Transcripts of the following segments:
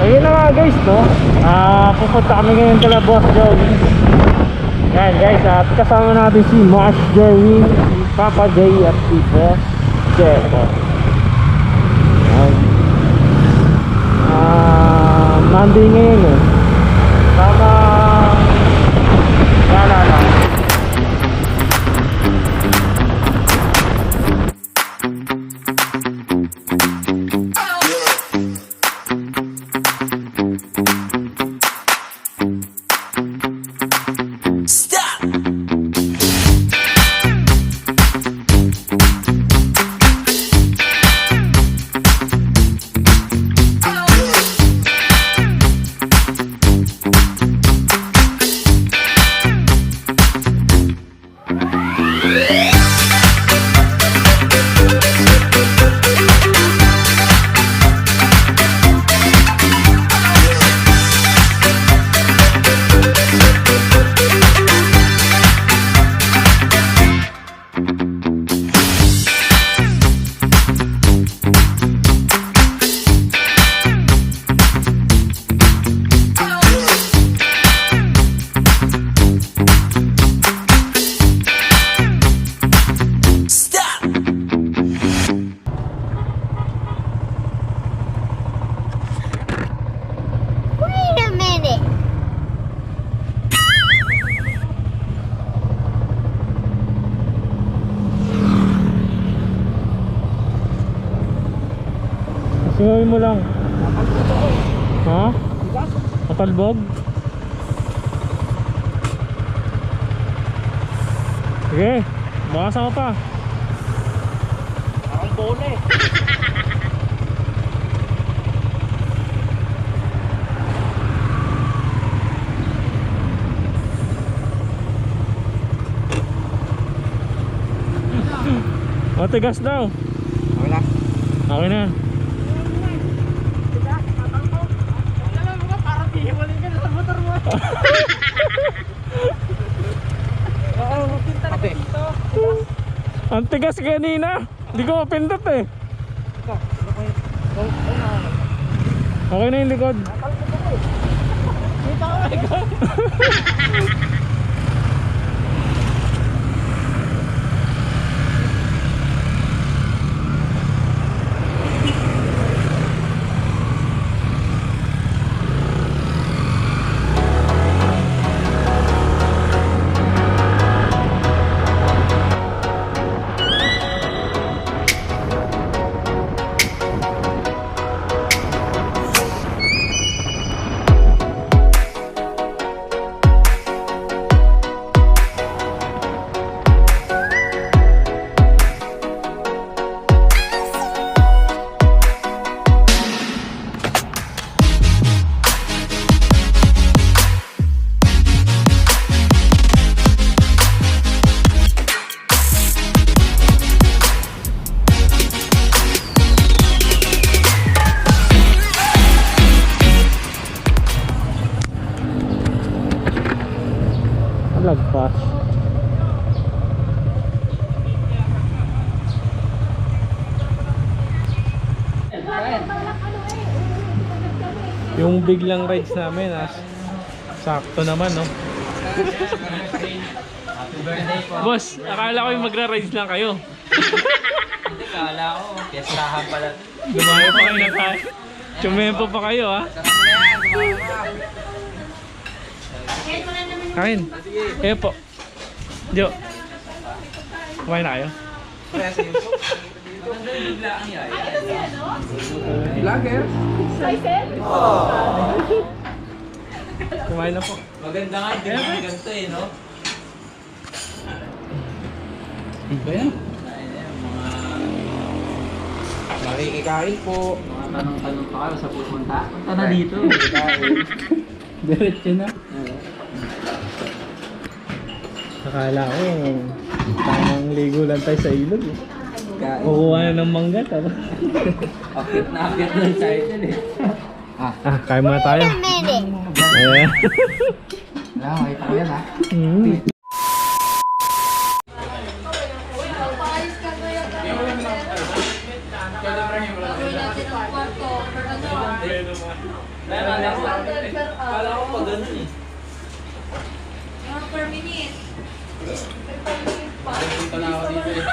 Ayun na nga guys, no? Pupunta kami ngayon kala Boss Joey. Yan guys, at kasama natin si Boss Joey, si Papa J at si Boss Jeko. Monday ngayon eh. Tama. Lala. Singayin mo lang. Ha? Matalbog? Sige, baka ka pa. Parang bola eh. Matigas daw. Okay na. Okay na. Ang tigas kanina. Hindi ko mapindot eh. Okay na yung likod. Lagpas. Yung biglang rides namin sakto naman, no? Boss, akala ko yung magra-rides lang kayo. Hindi, akala ko piyestahan pala. Dumayo pa kayo na tayo. Tsumempo pa kayo, ha? Kain. Kayo po. Jo. Kumain na kayo? Vlogger? Kumain na po. Maganda nga, hindi naman ganito eh, no? Ba yan? Makikikain po. Mga tanong-tanong pa kayo sa pupunta. Punta na dito. Diretso na. Akala ko, tamang ligo lang tayo sa ilog eh. Kukuha na ng mangga, tama? Akit na sa idol eh. Kain muna tayo. Ayan. Makita ko yan ha. Kala ko pa ganun eh. Mga per minute. Dito na ako dito eh.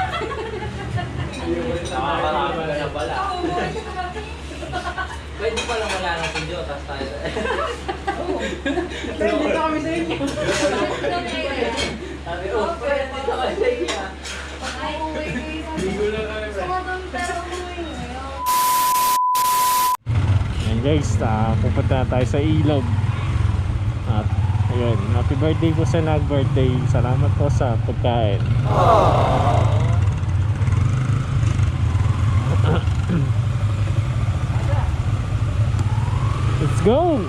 Nakakarami ka na pala. Pwede pala wala natin dito, tapos tayo. Dito kami sa inyo. Sabi ko, pwede dito kami sa inyo. Ligo lang kami, bro. Ayan guys, pupunta na tayo sa ilog. At ayun, happy birthday po sa nag-birthday. Salamat po sa pagkain. Let's go!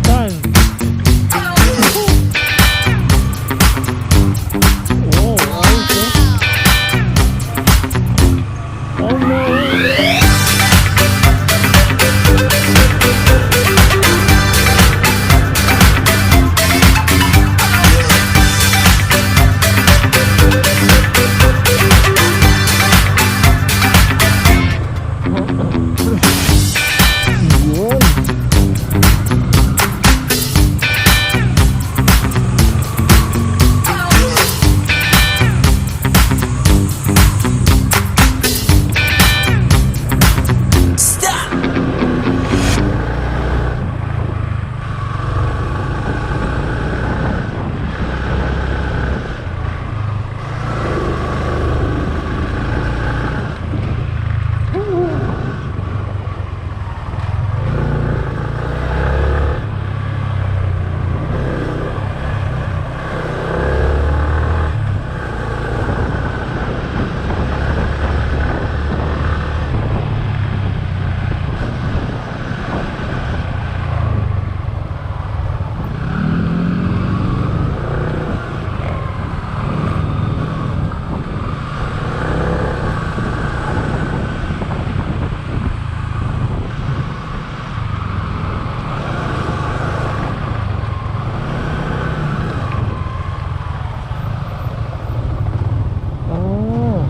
Done! Whoa, okay. Oh no! Yun! Oh.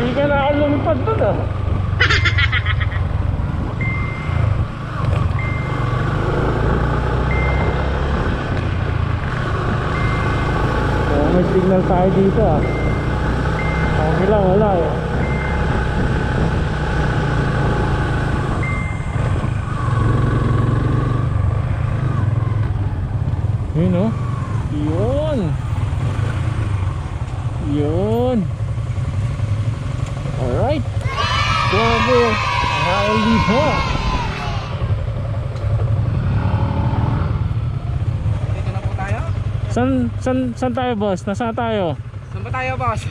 Hindi ka na ako lumipad doon ah. Oh, may signal tayo dito ah. Okay lang, wala eh. Yun oh. Yun. Yun. Alright. Grabe. Nakakalive mo. Dito na po tayo. San tayo boss? Nasaan tayo? Saan ba tayo, boss?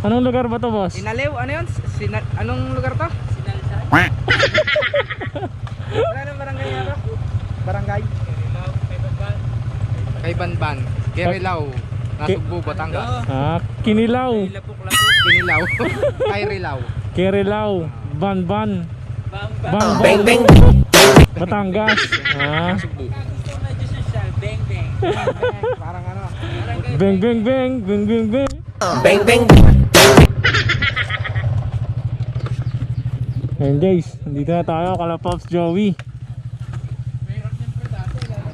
Anong lugar ba to boss? Sinaliw? Ano yun? Anong lugar to? Sinalisan? Wala barangay? Kaybanban, kayrilaw, nasugbu, Batangas. Kinilaw. Kinilaw, kayrilaw. Kayrilaw. Banban. Bang bang. Batangas. Nasugbu. Parang ano? Beng beng beng. Beng beng beng. Bang bang. Ayan guys, nandito na tayo kala Pops Joey.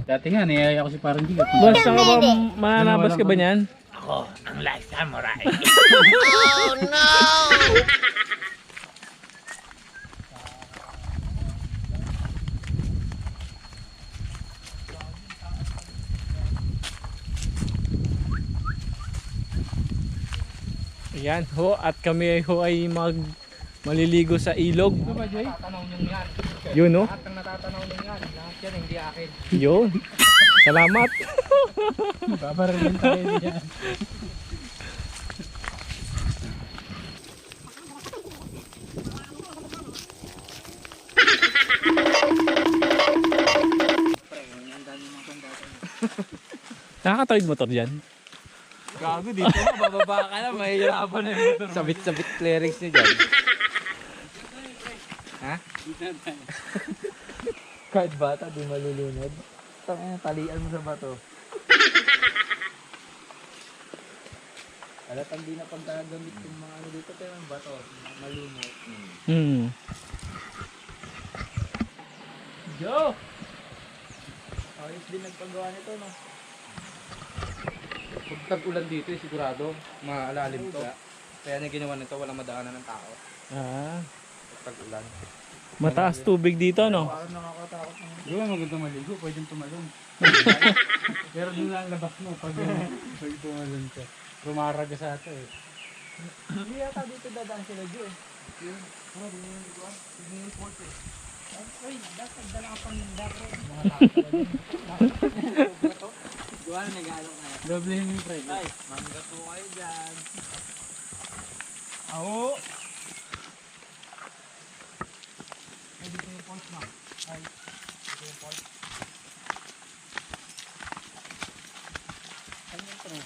Dati nga, niyaya ko si parang Gigat. Boss, saan ka ba mananabas ka ba niyan? Ako, ang last samurai. Oh no. Ayan ho, at kami ho ay maliligo sa ilog. Natatanaw nyo yan. Yun no? Lahat ng natatanaw nyo yan. Lahat yan hindi akin. Yun. Salamat. Babarilin tayo dyan. Nakakatawid motor dyan? Gago dito na, bababa ka na, mahihirapan na yung motor. Sabit-sabit clearings nyo dyan. Ha? Kahit bata, di malulunod. Talian mo sa bato. Alatang di na pagkagamit yung mga ano dito, pero yung bato, malumot. Joe! Ayos din nagpagawa nito, no? Pag tag-ulan dito, sigurado, maalalim to. Kaya niya ginawa nito, walang madaanan ng tao. Pag tag-ulan. Mataas tubig dito no? Parang nakakatakot naman. Di ba maganda maligo? Pwedeng tumalon. Pero doon lang labas mo pag tumalon ka. Rumaraga sa ato eh. Hindi yata dito dadaan sila, Joe. Yun. Ano, di mo yung liguan? Hindi yung port eh. Ay, dapat dala ka paninda, bro. Mga takot Gawa na nag-alok na yan. Doble yung pre. Ay, mangga po kayo dyan. Ako! Ay, dito yung port na. Ay, dito yung port. Ano yung pre?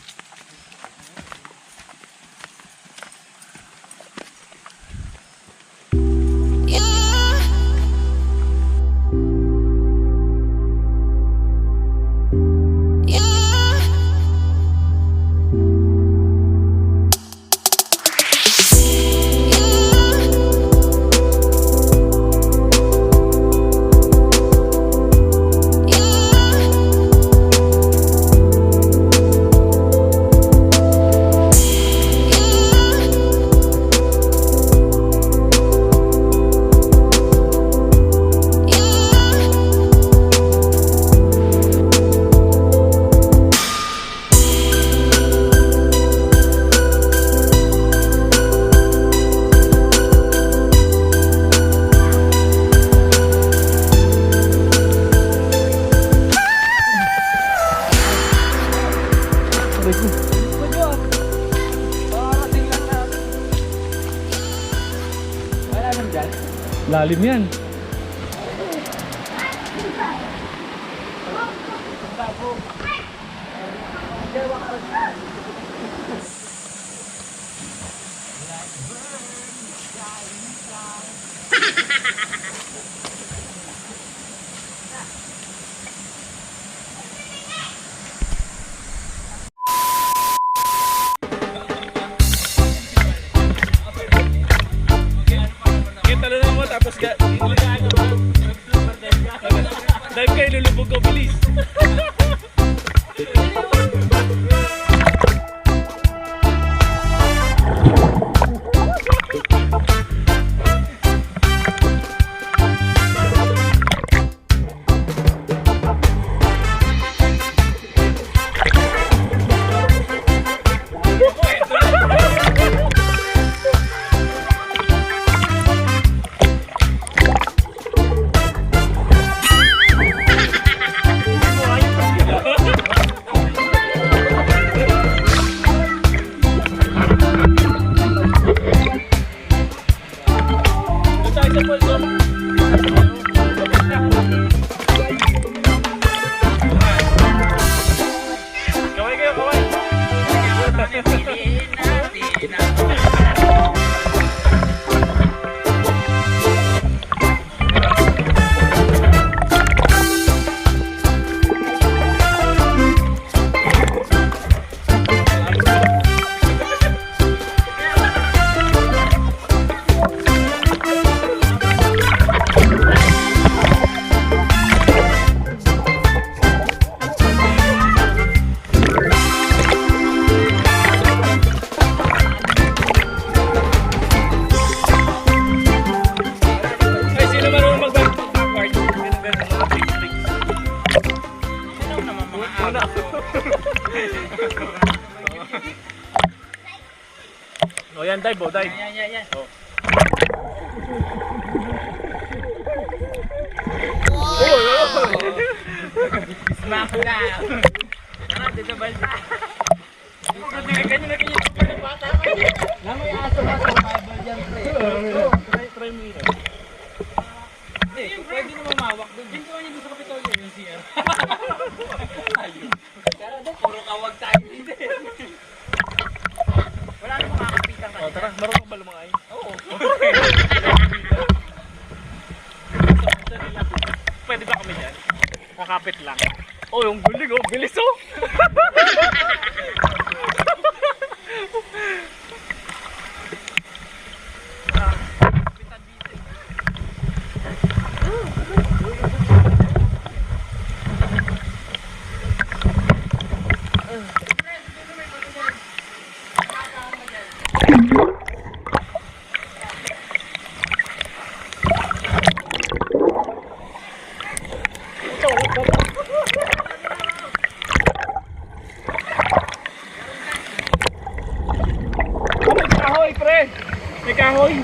Lalim yan. Talon mo tapos dahil kayo lulubog ko, bilis. sa mga tricks. Sino naman mga una? O yan, dive, dive. Yan. Oh. Smack na! Tara, dito balta! Ganyan na yung bata ko. May aso nga sa Bible dyan, pre. Try mo yun. Hindi, pwede na mamawak doon. Yung gawa niya doon sa Kapitolyo, yung CR. Ayun. Pero doon, puro kawag tayo dito. Wala namang makakapitan ka. Tara, marunong ba lumangay? Oo. Pwede ba kami dyan? Kakapit lang. Oh, yung guling oh, bilis oh! May kahoy!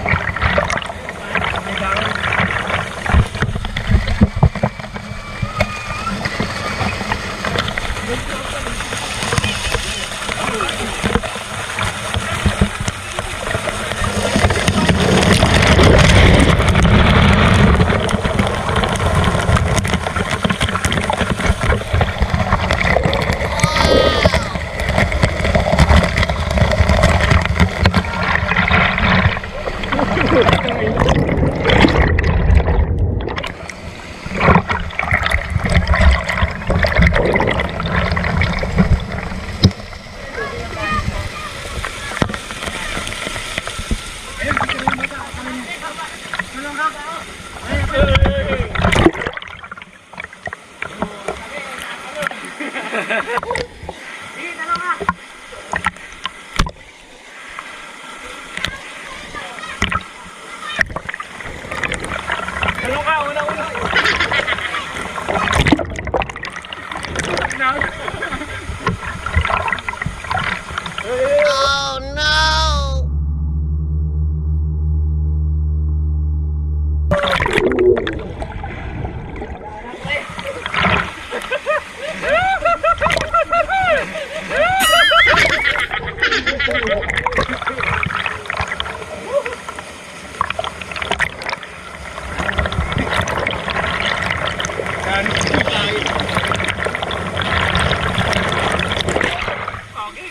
Oh no!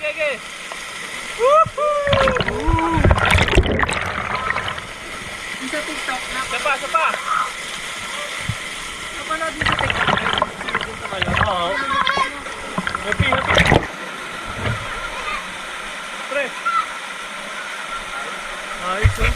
Okay. Sa TikTok na. Sapa. Napanood din sa TikTok. Oo. Happy. Pre. Ayos oh.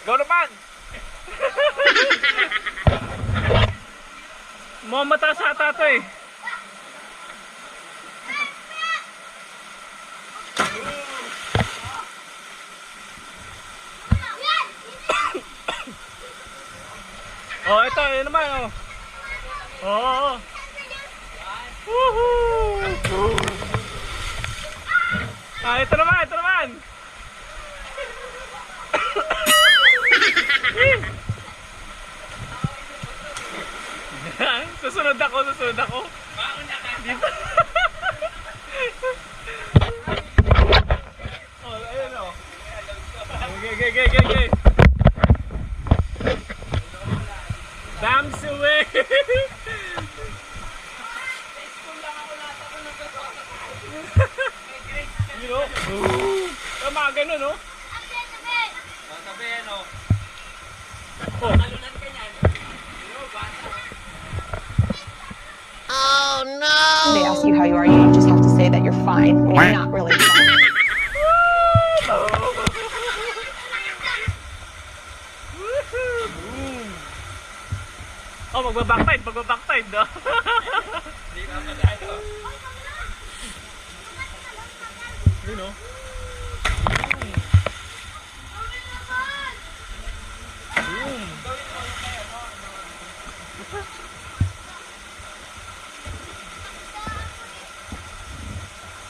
Go naman! Mamata sa ata to eh. Oh, ito, yun naman oh. Oo. Woohoo! Ah, ito naman. Susunod ako. Mauna ka. Dito. Oh, ayun oh. Okay. Okay. Bams away! You know? Tama ganun, no? Sabi, ano? Oh. Kalunan ka niyan. Oh no! They ask you how you are, you just have to say that you're fine when you're not really fine. Oh, magbabaktide, no? Hindi na magano. You know?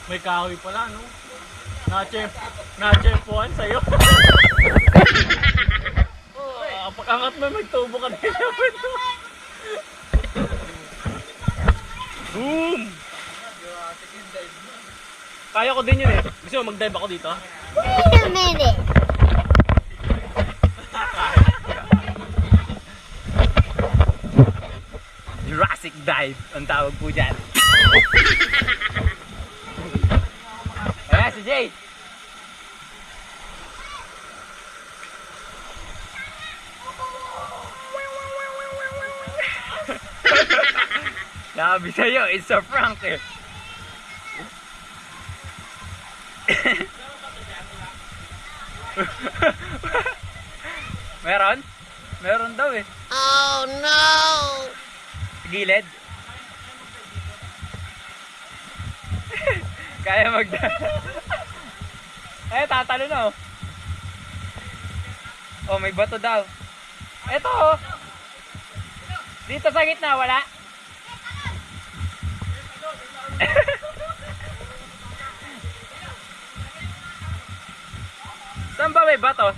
May kahoy pala, no? Na-chempuan sa'yo. Pag-angat mo, magtubo ka din naman. Boom! Kaya ko din yun eh. Gusto mo mag-dive ako dito? Wait a minute! Jurassic dive ang tawag po dyan. Ayan si Jay! Sabi sa'yo, it's a prank eh. Meron? Meron daw eh. Oh no! Sa gilid. Kaya eh, tatalo na oh. Oh, may bato daw. Eto oh. Dito sa gitna, wala? Saan ba may bato?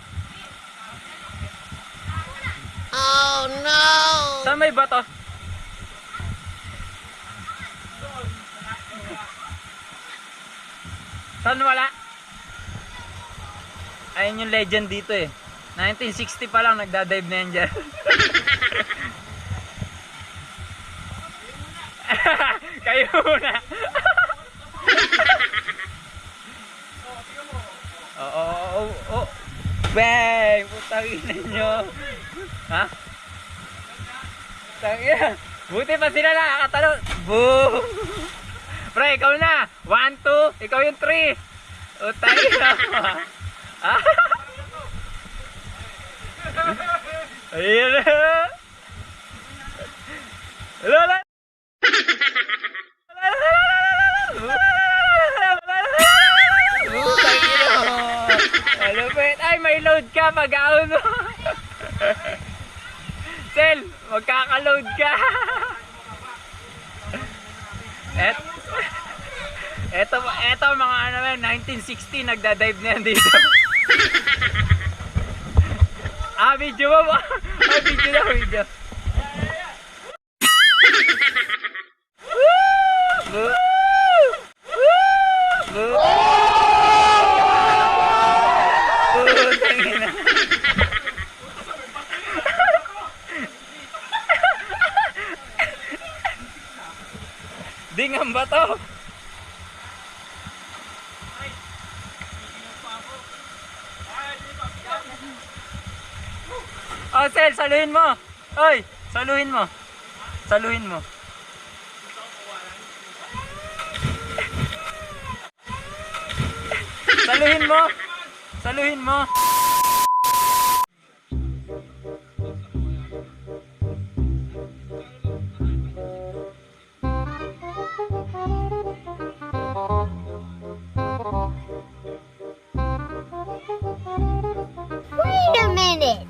Oh no! Saan may bato? Saan wala? Ayun yung legend dito eh. 1960 pa lang nagdadive na yan dyan. Kayo muna. Oo. Bang! Putangin nyo. Ha? Tangina. Buti pa sila nakakatalo. Boom! Pre, ikaw na. 1, 2. Ikaw yung 3. Utangin na. Ayun na. Lala. Malupet. Ay, may load ka pag-aon mo. Sel, magkaka-load ka. Eto mga ano yan, 1960 nagda-dive na yan dito. Video mo ba? Video. Dingan ba to? Oh, Sel, saluhin mo. Oy, saluhin mo. Saluhin mo. Saluhin mo. Saluhin mo. Wait a minute!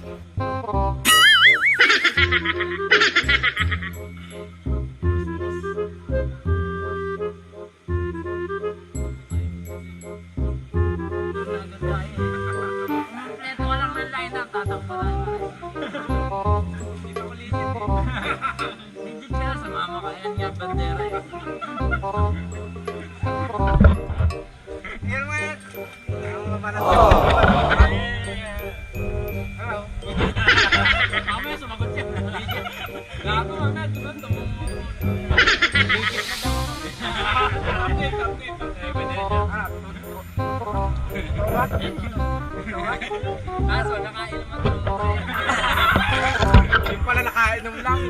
Inom lang.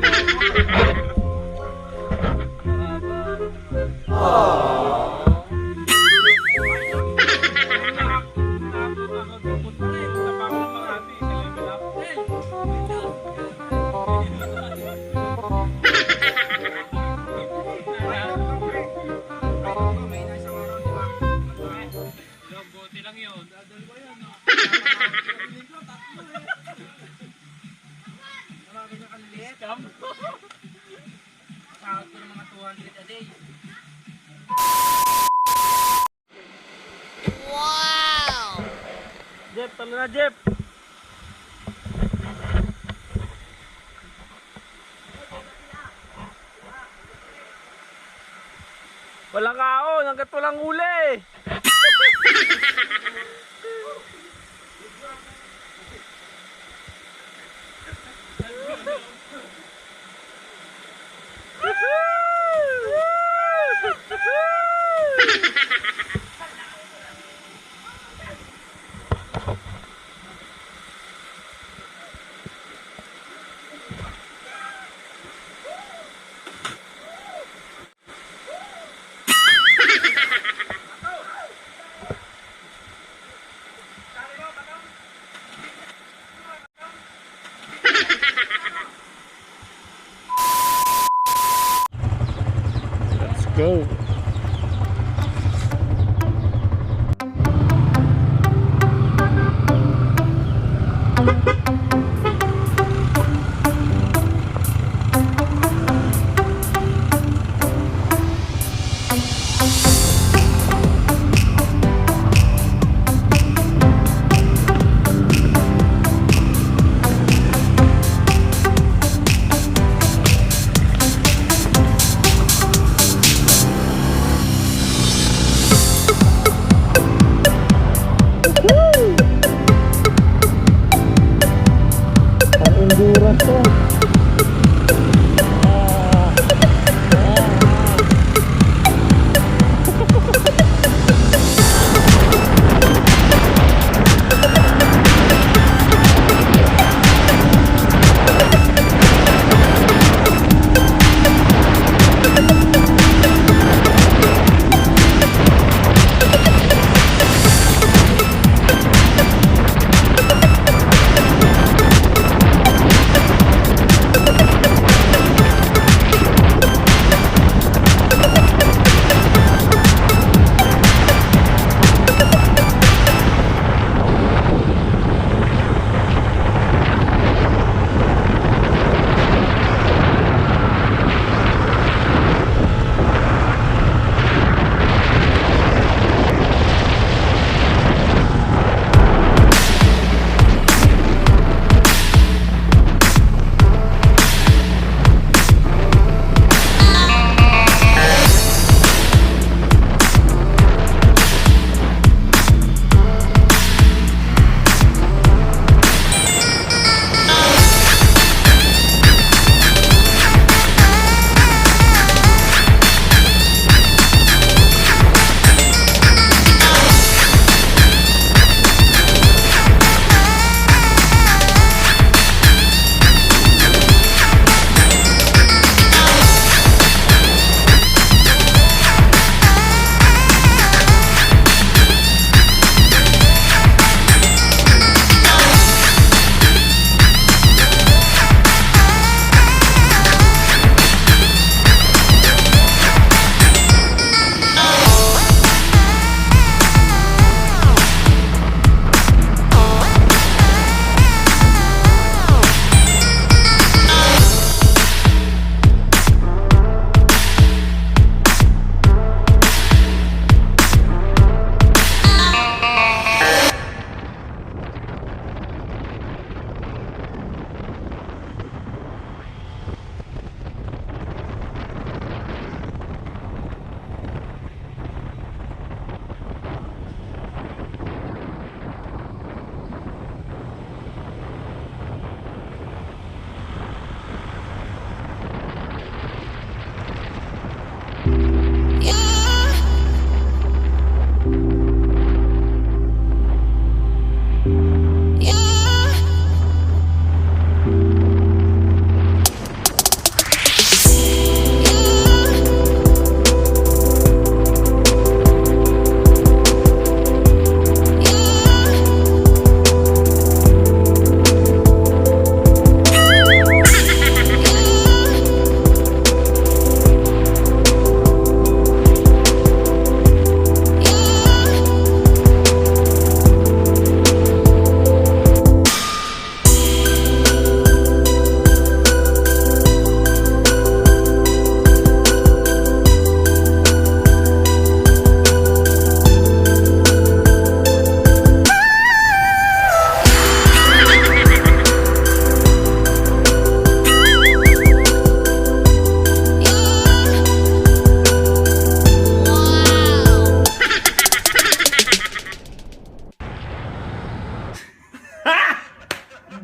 Sahod ko ng mga 200 a day. Wow! Jeff, talo na Jeff. Walang kaon, hanggat walang huli. Let's go. Endurance to.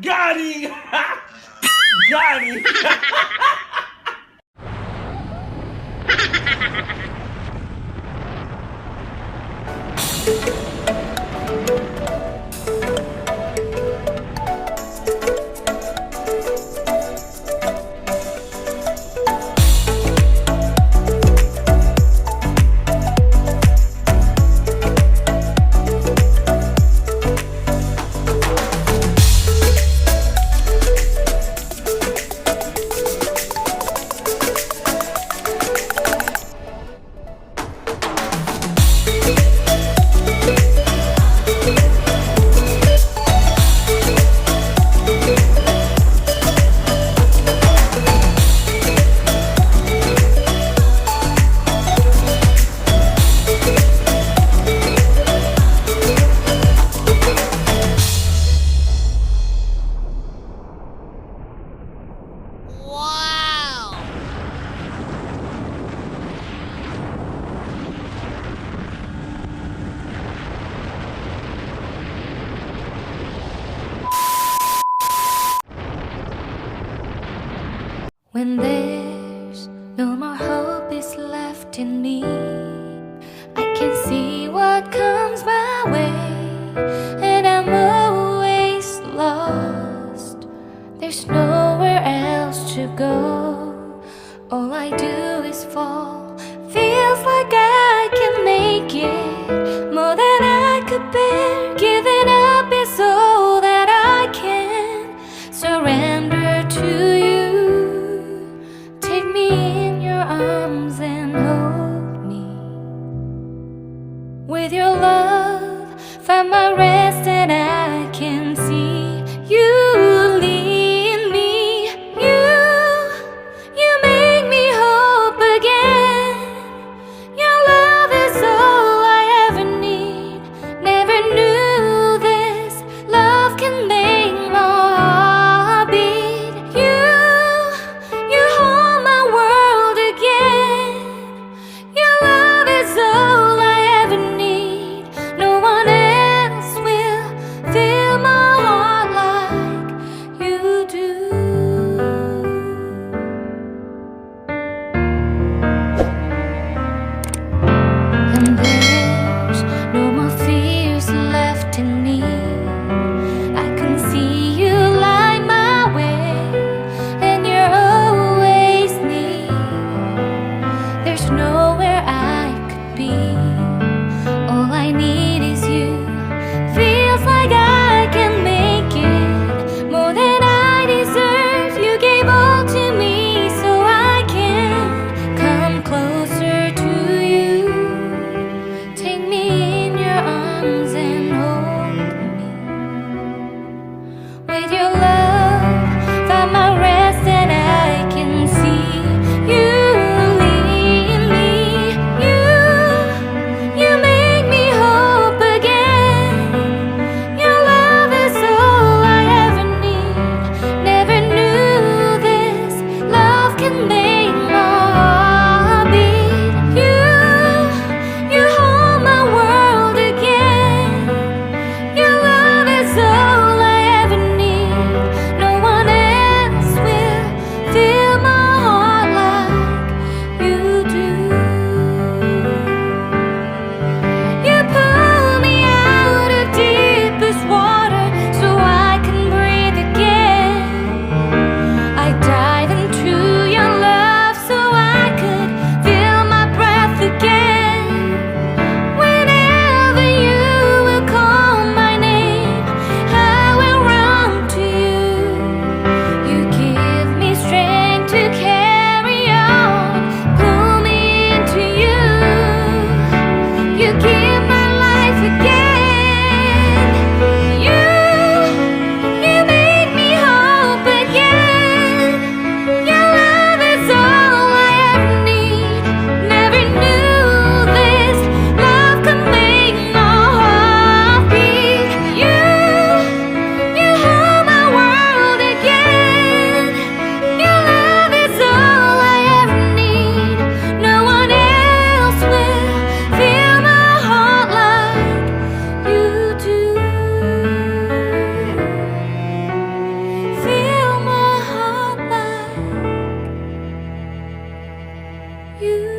Gary! Gary! Wow! When there's no more hope is left in me, I can see what comes my way, and I'm always lost. There's nowhere else to go. All I do is fall. Feels like I can make it more than I could bear. Giving up is all that I can surrender to you. Take me in your arms and hold me. you.